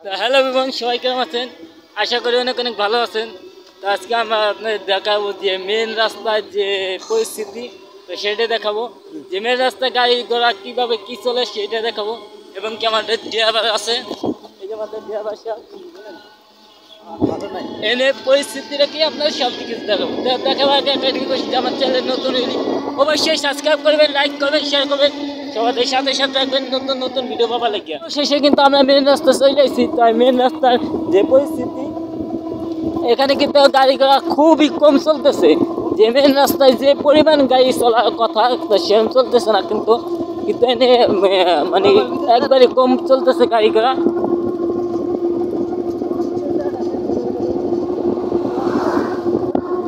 তো hello everyone, সবাই কেমন আছেন? আশা করি অনেক অনেক ভালো আছেন। তো আজকে আমরা আপনাদের দেখাবো যে মেন রাস্তার যে পরিস্থিতি, তো সেটা দেখাবো। যে মেন রাস্তায় গাড়ি ঘোড়া কীভাবে কী চলে সেটা দেখাবো। এবং কি আমাদের ড্রাইভার আছে, এই যে আমাদের ড্রাইভার এনে পরিস্থিতিটা কি আপনার সব কিছু দেখাবো। দেখাবো আগে একটা রিকোয়েস্ট, যে আমার চ্যানেল নতুন হইলে অবশ্যই সাবস্ক্রাইব করবেন, লাইক করবেন, শেয়ার করবেন, সবাদের সাথে সাথে রাখবেন নতুন নতুন ভিডিও পাবা লাগিয়া। শেষে কিন্তু আমরা মেন রাস্তা চলে আসছি। তাই মেন রাস্তার যে পরিস্থিতি, এখানে কিন্তু গাড়ি ঘোড়া খুবই কম চলতেছে। যে মেন রাস্তায় যে পরিমাণ গাড়ি চলার কথা সেরকম চলতেছে না, কিন্তু কিন্তু এনে মানে একবারে কম চলতেছে গাড়ি ঘোড়া।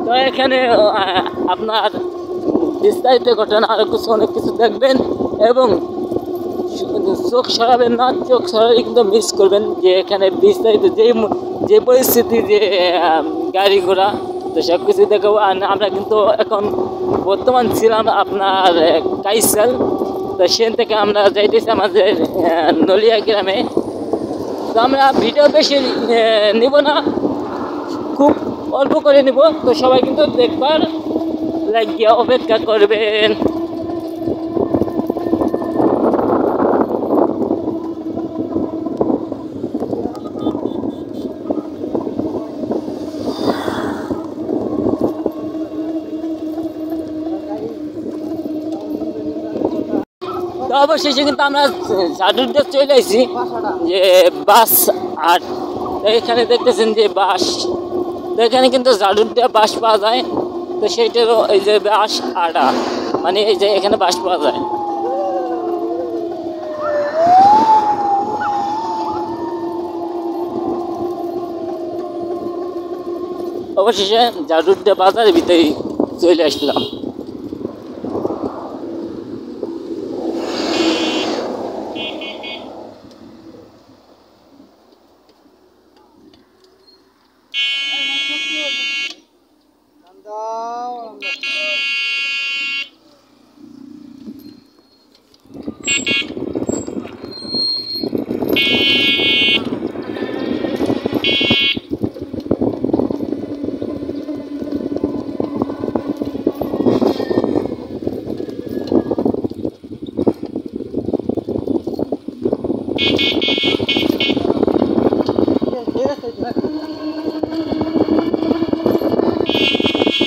তো এখানে আপনার বিস্তারিত ঘটনা আরও কিছু অনেক কিছু দেখবেন এবং চোখ সরাবেন না, চোখ সরালে কিন্তু মিস করবেন যে এখানে বিস্তারিত যে পরিস্থিতি, যে গাড়ি ঘোড়া, তো সব কিছু দেখাবো। আর আমরা কিন্তু এখন বর্তমান ছিলাম আপনার কাইসাল, তো সেখান থেকে আমরা যাইতেছি আমাদের নলিয়া গ্রামে। তো আমরা ভিডিও বেশি নিব না, খুব অল্প করে নিব। তো সবাই কিন্তু দেখবার লাগিয়ে অপেক্ষা করবেন। তো অবশেষে কিন্তু আমরা ঝাড়ুরটা চলে আসছি, যে বাস আট। এখানে দেখতেছেন যে বাস, তো এখানে কিন্তু ঝাড়ুরটা বাস পাওয়া যায়। তো সেইটারও এই যে বাস আটা, মানে এই যে এখানে বাস পাওয়া যায়। অবশেষে ঝাড়ুরটা বাজারের ভিতরে চলে আসলাম।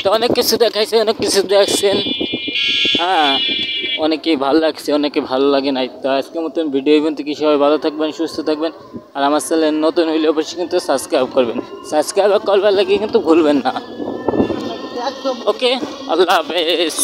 তো অনেক কিছু দেখাইছে, অনেক কিছু দেখছেন, হ্যাঁ, অনেকেই ভালো লাগছে, অনেকে ভালো লাগে নাই। তো আজকের মতন ভিডিও ইভেন্ট থেকে সবাই ভালো থাকবেন, সুস্থ থাকবেন। আর আমার চ্যানেল নতুন হইলে অবশ্যই কিন্তু সাবস্ক্রাইব করবেন, সাবস্ক্রাইব করবার লাগে কিন্তু ভুলবেন না। ওকে, আল্লাহ হাফেজ।